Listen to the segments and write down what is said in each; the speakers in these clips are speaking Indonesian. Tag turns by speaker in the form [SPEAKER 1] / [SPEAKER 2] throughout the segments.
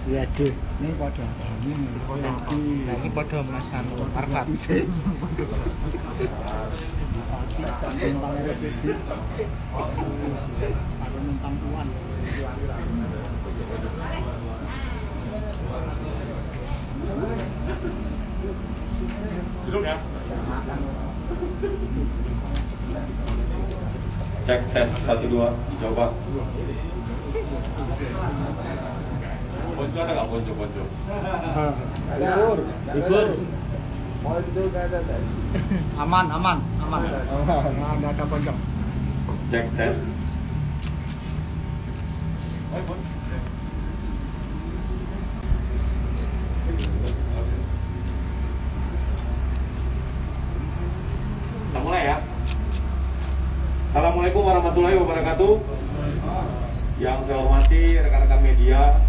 [SPEAKER 1] Iya, Dik.
[SPEAKER 2] Ini pada ini
[SPEAKER 1] Lagi padha melasan markat.
[SPEAKER 3] Duduk ya. Cek tes 1 2 dicoba. Bonjo ada nggak bonjo?
[SPEAKER 1] Libur. Aman.
[SPEAKER 2] nggak ada pojok.
[SPEAKER 3] Cek tes. Kita mulai ya. Assalamualaikum warahmatullahi wabarakatuh. Yang saya hormati rekan-rekan media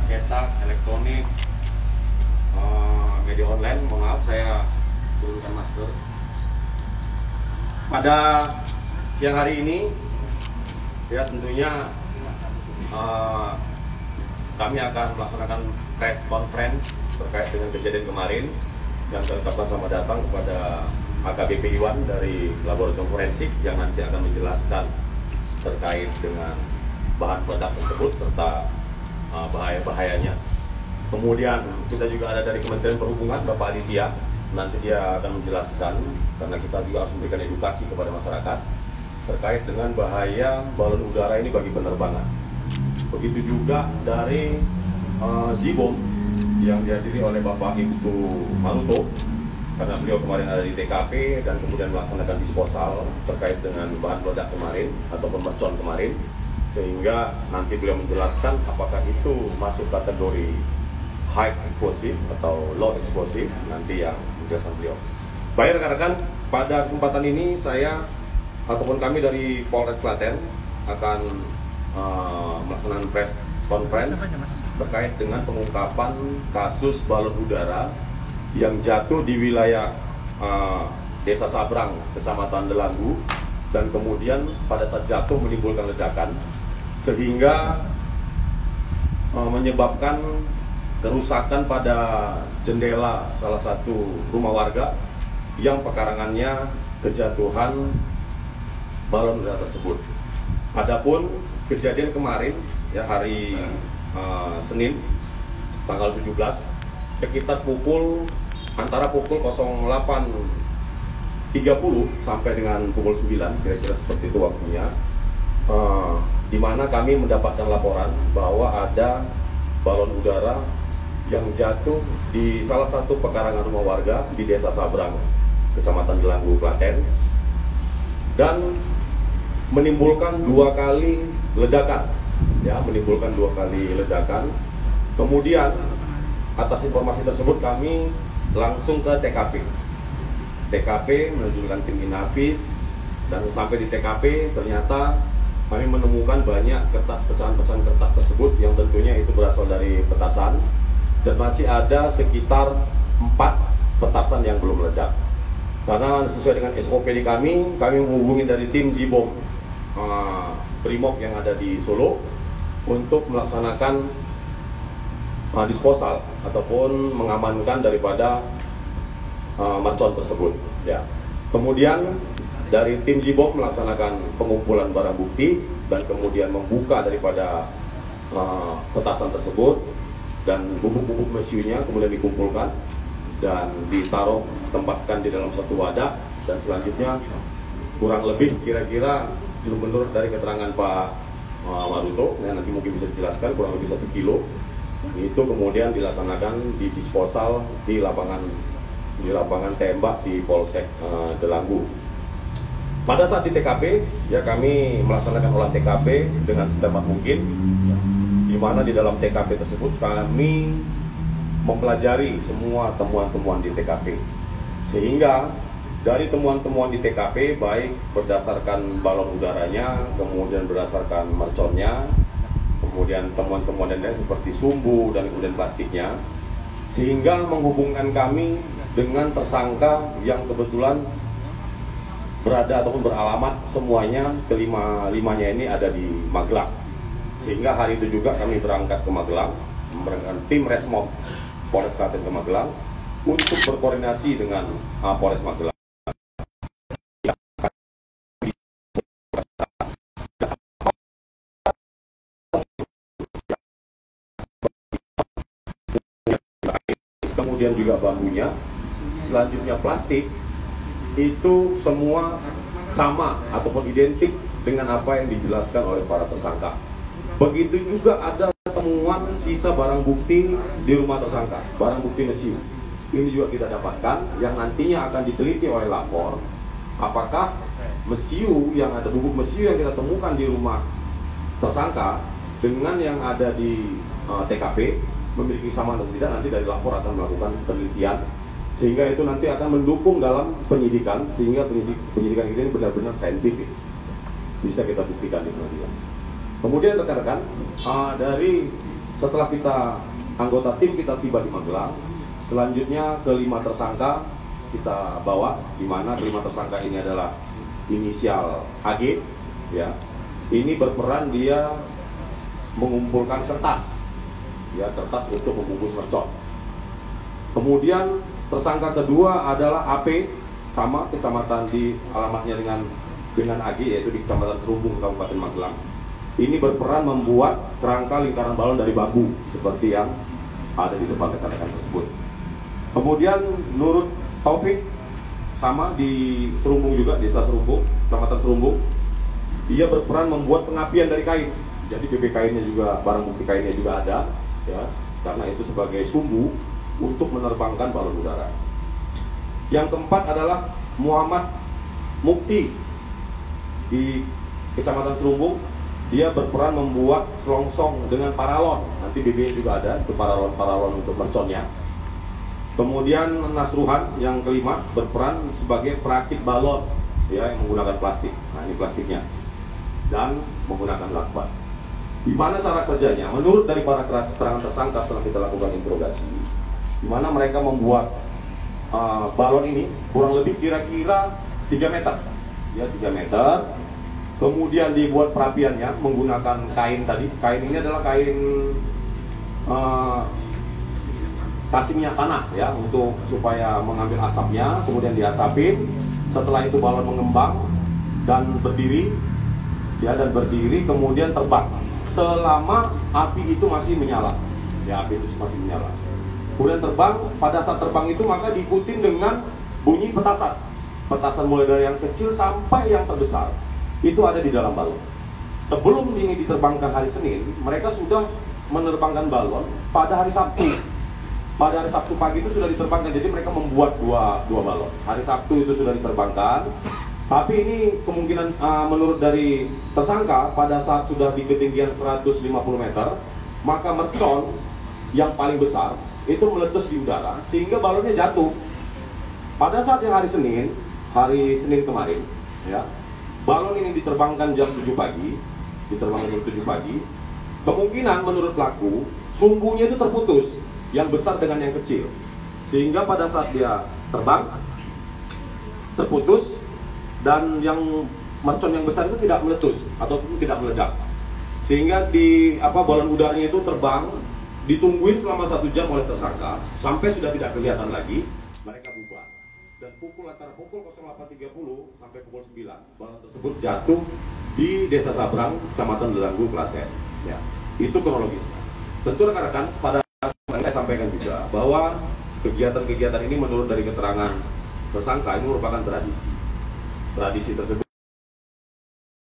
[SPEAKER 3] cetak, elektronik, media online. Mohon maaf saya turunkan masker. Pada siang hari ini, ya tentunya kami akan melaksanakan press conference terkait dengan kejadian kemarin yang saya ucapkan selamat datang kepada AKBP Iwan dari Laboratorium Forensik yang nanti akan menjelaskan terkait dengan bahan peledak tersebut serta bahaya-bahayanya. Kemudian kita juga ada dari Kementerian Perhubungan, Bapak Aditya, nanti dia akan menjelaskan karena kita juga harus memberikan edukasi kepada masyarakat terkait dengan bahaya balon udara ini bagi penerbangan. Begitu juga dari Jibom yang dihadiri oleh Bapak Ibtu Maluto karena beliau kemarin ada di TKP dan kemudian melaksanakan disposal terkait dengan bahan peledak kemarin ataupun mercon kemarin, sehingga nanti beliau menjelaskan apakah itu masuk kategori high explosive atau low explosive, nanti yang menjelaskan beliau. Baik rekan-rekan, pada kesempatan ini saya ataupun kami dari Polres Klaten akan melaksanakan press conference terkait dengan pengungkapan kasus balon udara yang jatuh di wilayah Desa Sabrang, Kecamatan Delanggu, dan kemudian pada saat jatuh menimbulkan ledakan sehingga menyebabkan kerusakan pada jendela salah satu rumah warga yang pekarangannya kejatuhan balon udara tersebut. Adapun kejadian kemarin ya hari Senin tanggal 17 sekitar antara pukul 08.30 sampai dengan pukul 9 kira-kira seperti itu waktunya, di mana kami mendapatkan laporan bahwa ada balon udara yang jatuh di salah satu pekarangan rumah warga di Desa Sabrang, Kecamatan Delanggu, Klaten, dan menimbulkan 2 kali ledakan, ya, menimbulkan 2 kali ledakan. Kemudian atas informasi tersebut kami langsung ke TKP. TKP menunjukkan tim Inafis, dan sampai di TKP ternyata kami menemukan banyak pecahan-pecahan kertas tersebut yang tentunya itu berasal dari petasan, dan masih ada sekitar 4 petasan yang belum meledak. Karena sesuai dengan SOP di kami menghubungi dari tim Jibom Brimob yang ada di Solo untuk melaksanakan disposal ataupun mengamankan daripada mercon tersebut. Ya. Kemudian dari tim Jibom melaksanakan pengumpulan barang bukti dan kemudian membuka daripada petasan tersebut, dan bubuk-bubuk mesiunya kemudian dikumpulkan dan tempatkan di dalam satu wadah, dan selanjutnya kurang lebih kira-kira menurut dari keterangan Pak Maruto, ya, nanti mungkin bisa dijelaskan kurang lebih 1 kilo itu kemudian dilaksanakan di disposal di lapangan tembak di Polsek Delanggu. Pada saat di TKP, ya kami melaksanakan olah TKP dengan secepat mungkin, di mana di dalam TKP tersebut kami mempelajari semua temuan-temuan di TKP, sehingga dari temuan-temuan di TKP baik berdasarkan balon udaranya, kemudian berdasarkan merconnya, kemudian temuan-temuan lain seperti sumbu dan kemudian plastiknya, sehingga menghubungkan kami dengan tersangka yang kebetulan berada ataupun beralamat semuanya kelima-limanya ini ada di Magelang. Sehingga hari itu juga kami berangkat ke Magelang memerintahkan tim Resmob Polres Klaten ke Magelang untuk berkoordinasi dengan Polres Magelang. Kemudian juga bambunya, selanjutnya plastik, itu semua sama ataupun identik dengan apa yang dijelaskan oleh para tersangka. Begitu juga ada temuan sisa barang bukti di rumah tersangka, barang bukti mesiu. Ini juga kita dapatkan yang nantinya akan diteliti oleh lapor, apakah mesiu yang ada, bubuk mesiu yang kita temukan di rumah tersangka dengan yang ada di TKP memiliki kesamaan atau tidak. Nanti dari lapor akan melakukan penelitian, sehingga itu nanti akan mendukung dalam penyidikan, sehingga penyidikan ini benar-benar saintifik, bisa kita buktikan di pengadilan. Kemudian rekan-rekan, dari setelah kita anggota tim kita tiba di Magelang, selanjutnya kelima tersangka kita bawa, di mana kelima tersangka ini adalah inisial AG, ya. Ini berperan dia mengumpulkan kertas, ya, kertas untuk membungkus mercon. Kemudian tersangka kedua adalah AP, sama kecamatan di alamatnya dengan AG, yaitu di Kecamatan Serumbung, Kabupaten Magelang. Ini berperan membuat kerangka lingkaran balon dari bambu seperti yang ada di depan rekan-rekan tersebut. Kemudian Nurut Taufik, sama di Serumbung juga, desa Serumbung, Kecamatan Serumbung. Dia berperan membuat pengapian dari kain. Jadi BB kainnya juga, barang bukti kainnya juga ada, ya, karena itu sebagai sumbu untuk menerbangkan balon udara. Yang keempat adalah Muhammad Mukti di Kecamatan Serumbung. Dia berperan membuat selongsong dengan paralon. Nanti BB juga ada, itu paralon untuk merconnya. Kemudian Nasruhan yang kelima berperan sebagai perakit balon, ya, yang menggunakan plastik. Nah, ini plastiknya, dan menggunakan lakban. Di mana cara kerjanya? Menurut dari para keterangan tersangka setelah kita lakukan interogasi, di mana mereka membuat balon ini kurang lebih kira-kira 3 meter, ya, 3 meter. Kemudian dibuat perapiannya menggunakan kain tadi. Kain ini adalah kain kasih minyak tanah, ya, untuk supaya mengambil asapnya. Kemudian diasapin. Setelah itu balon mengembang dan berdiri, ya, dan berdiri kemudian terbang selama api itu masih menyala, ya, api itu masih menyala. Kemudian terbang. Pada saat terbang itu maka diikutin dengan bunyi petasan. Petasan mulai dari yang kecil sampai yang terbesar itu ada di dalam balon. Sebelum ini diterbangkan hari Senin, mereka sudah menerbangkan balon pada hari Sabtu. Pada hari Sabtu pagi itu sudah diterbangkan, jadi mereka membuat dua balon. Hari Sabtu itu sudah diterbangkan, tapi ini kemungkinan menurut dari tersangka pada saat sudah di ketinggian 150 meter, maka mercon yang paling besar itu meletus di udara sehingga balonnya jatuh. Pada saat yang hari Senin kemarin, ya, balon ini diterbangkan jam 7 pagi, kemungkinan menurut pelaku sumbunya itu terputus, yang besar dengan yang kecil, sehingga pada saat dia terbang terputus, dan yang mercon yang besar itu tidak meletus ataupun tidak meledak, sehingga balon udaranya itu terbang, ditungguin selama 1 jam oleh tersangka sampai sudah tidak kelihatan lagi, mereka bubar. Dan antara pukul 08.30 sampai pukul 9 balon tersebut jatuh di Desa Sabrang, Kecamatan Delanggu, Klaten. Ya, itu kronologisnya. Tentu rekan-rekan, pada saya sampaikan juga bahwa kegiatan-kegiatan ini menurut dari keterangan tersangka ini merupakan tradisi. Tradisi tersebut